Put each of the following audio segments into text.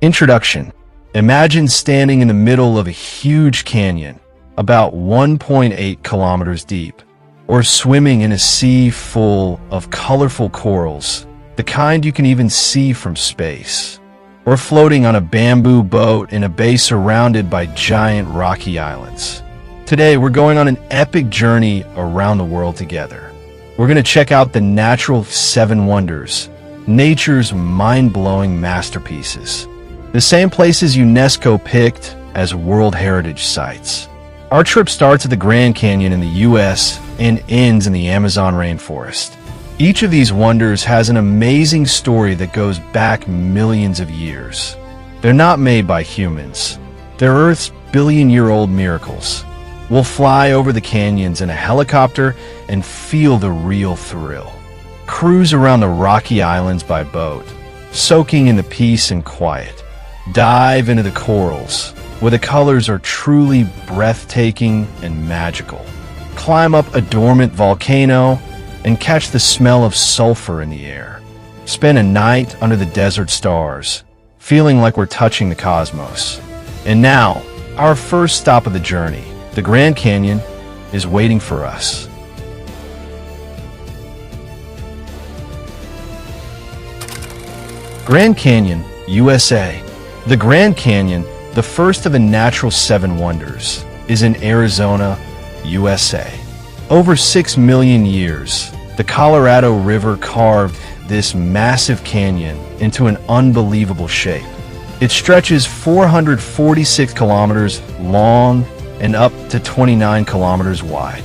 Introduction. Imagine standing in the middle of a huge canyon, about 1.8 kilometers deep, or swimming in a sea full of colorful corals, the kind you can even see from space, or floating on a bamboo boat in a bay surrounded by giant rocky islands. Today, we're going on an epic journey around the world together. We're going to check out the natural seven wonders, nature's mind-blowing masterpieces, the same places UNESCO picked as World Heritage Sites. Our trip starts at the Grand Canyon in the US and ends in the Amazon rainforest. Each of these wonders has an amazing story that goes back millions of years. They're not made by humans. They're Earth's billion-year-old miracles. We'll fly over the canyons in a helicopter and feel the real thrill. Cruise around the rocky islands by boat, soaking in the peace and quiet. Dive into the corals, where the colors are truly breathtaking and magical. Climb up a dormant volcano and catch the smell of sulfur in the air. Spend a night under the desert stars, feeling like we're touching the cosmos. And now, our first stop of the journey, the Grand Canyon, is waiting for us. Grand Canyon, USA. The Grand Canyon, the first of the natural seven wonders, is in Arizona, USA. Over 6 million years, the Colorado River carved this massive canyon into an unbelievable shape. It stretches 446 kilometers long and up to 29 kilometers wide.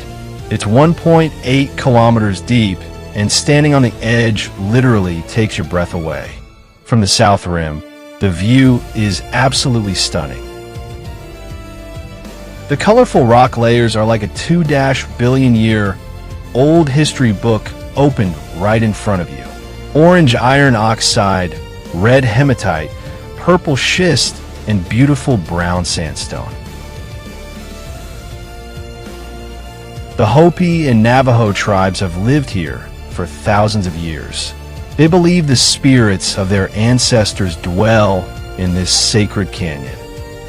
It's 1.8 kilometers deep, and standing on the edge literally takes your breath away. From the south rim, the view is absolutely stunning. The colorful rock layers are like a 2-billion-year old history book opened right in front of you. Orange iron oxide, red hematite, purple schist, and beautiful brown sandstone. The Hopi and Navajo tribes have lived here for thousands of years. They believe the spirits of their ancestors dwell in this sacred canyon.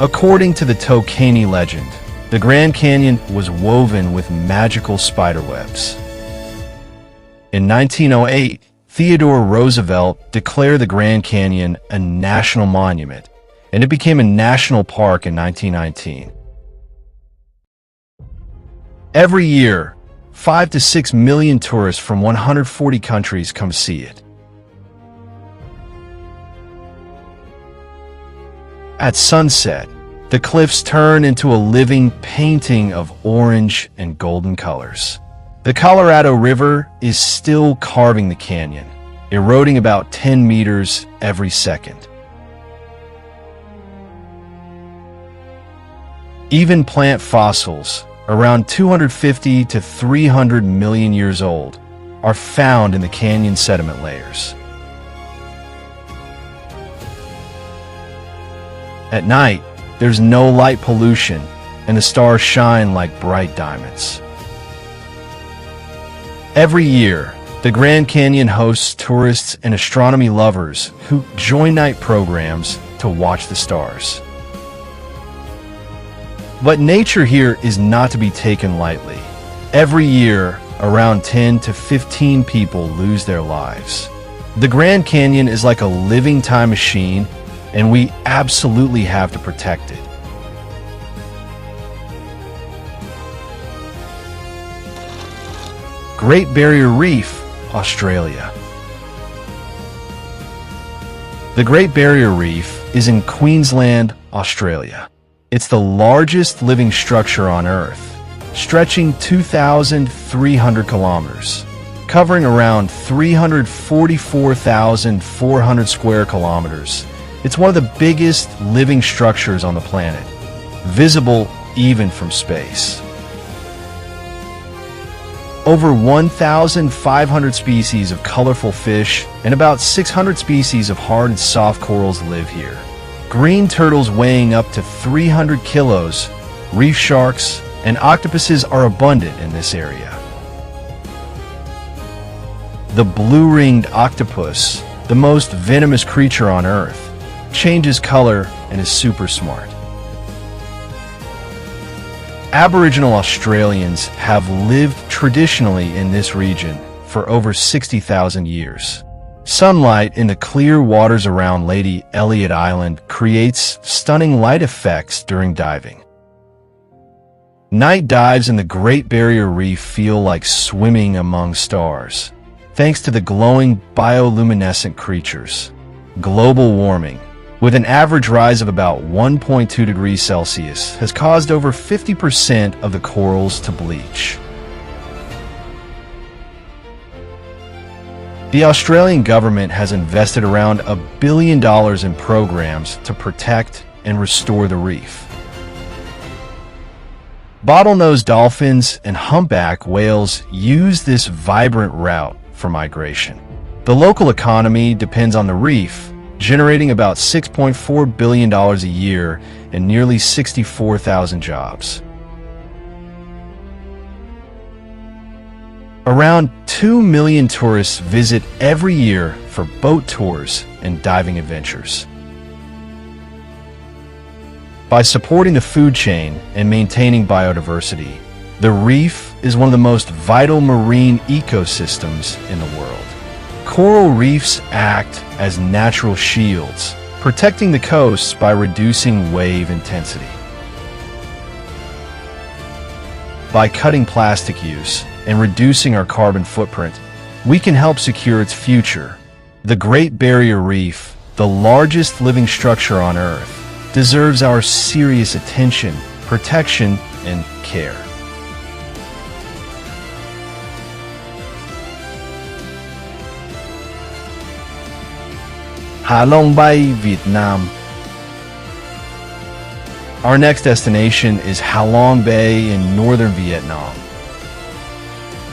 According to the Tokani legend, the Grand Canyon was woven with magical spiderwebs. In 1908, Theodore Roosevelt declared the Grand Canyon a national monument, and it became a national park in 1919. Every year, 5 to 6 million tourists from 140 countries come see it. At sunset, the cliffs turn into a living painting of orange and golden colors. The Colorado River is still carving the canyon, eroding about 10 meters every second. Even plant fossils, around 250 to 300 million years old, are found in the canyon sediment layers. At night, there's no light pollution, and the stars shine like bright diamonds. Every year, the Grand Canyon hosts tourists and astronomy lovers who join night programs to watch the stars. But nature here is not to be taken lightly. Every year, around 10 to 15 people lose their lives. The Grand Canyon is like a living time machine, and we absolutely have to protect it. Great Barrier Reef, Australia. The Great Barrier Reef is in Queensland, Australia. It's the largest living structure on Earth, stretching 2,300 kilometers, covering around 344,400 square kilometers. It's one of the biggest living structures on the planet, visible even from space. Over 1,500 species of colorful fish and about 600 species of hard and soft corals live here. Green turtles weighing up to 300 kilos, reef sharks, and octopuses are abundant in this area. The blue-ringed octopus, the most venomous creature on Earth, changes color, and is super smart. Aboriginal Australians have lived traditionally in this region for over 60,000 years. Sunlight in the clear waters around Lady Elliot Island creates stunning light effects during diving. Night dives in the Great Barrier Reef feel like swimming among stars, thanks to the glowing bioluminescent creatures. Global warming, with an average rise of about 1.2 degrees Celsius, has caused over 50% of the corals to bleach. The Australian government has invested around $1 billion in programs to protect and restore the reef. Bottlenose dolphins and humpback whales use this vibrant route for migration. The local economy depends on the reef, generating about $6.4 billion a year and nearly 64,000 jobs. Around 2 million tourists visit every year for boat tours and diving adventures. By supporting the food chain and maintaining biodiversity, the reef is one of the most vital marine ecosystems in the world. Coral reefs act as natural shields, protecting the coasts by reducing wave intensity. By cutting plastic use and reducing our carbon footprint, we can help secure its future. The Great Barrier Reef, the largest living structure on Earth, deserves our serious attention, protection, and care. Ha Long Bay, Vietnam. Our next destination is Ha Long Bay in northern Vietnam,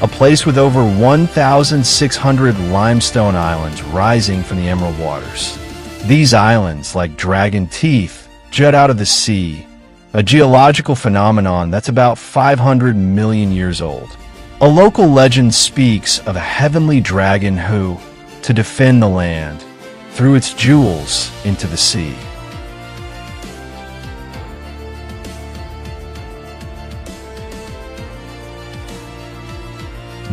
a place with over 1,600 limestone islands rising from the emerald waters. These islands, like dragon teeth, jut out of the sea, a geological phenomenon that's about 500 million years old. A local legend speaks of a heavenly dragon who, to defend the land, threw its jewels into the sea.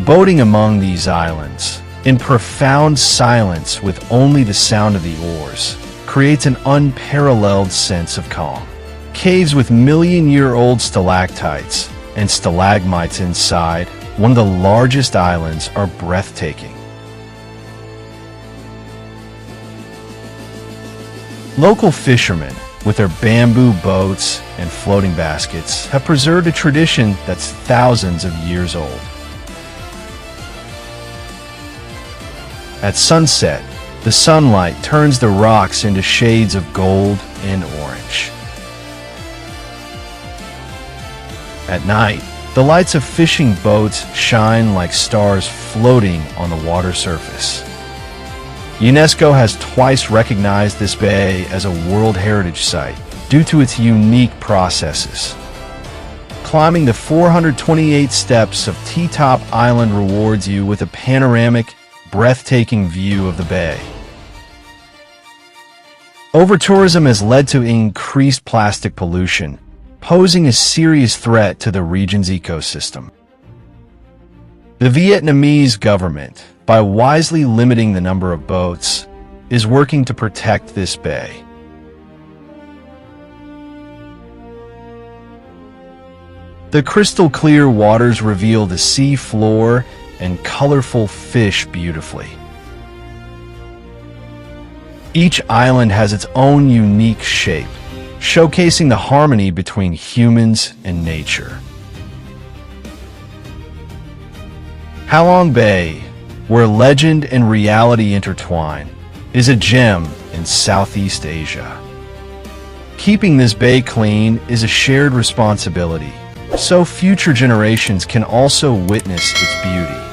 Boating among these islands, in profound silence with only the sound of the oars, creates an unparalleled sense of calm. Caves with million-year-old stalactites and stalagmites inside one of the largest islands are breathtaking. Local fishermen, with their bamboo boats and floating baskets, have preserved a tradition that's thousands of years old. At sunset, the sunlight turns the rocks into shades of gold and orange. At night, the lights of fishing boats shine like stars floating on the water surface. UNESCO has twice recognized this bay as a World Heritage Site due to its unique processes. Climbing the 428 steps of T-Top Island rewards you with a panoramic, breathtaking view of the bay. Over-tourism has led to increased plastic pollution, posing a serious threat to the region's ecosystem. The Vietnamese government, by wisely limiting the number of boats, is working to protect this bay. The crystal-clear waters reveal the sea floor and colorful fish beautifully. Each island has its own unique shape, showcasing the harmony between humans and nature. Ha Long Bay, where legend and reality intertwine, is a gem in Southeast Asia. Keeping this bay clean is a shared responsibility, so future generations can also witness its beauty.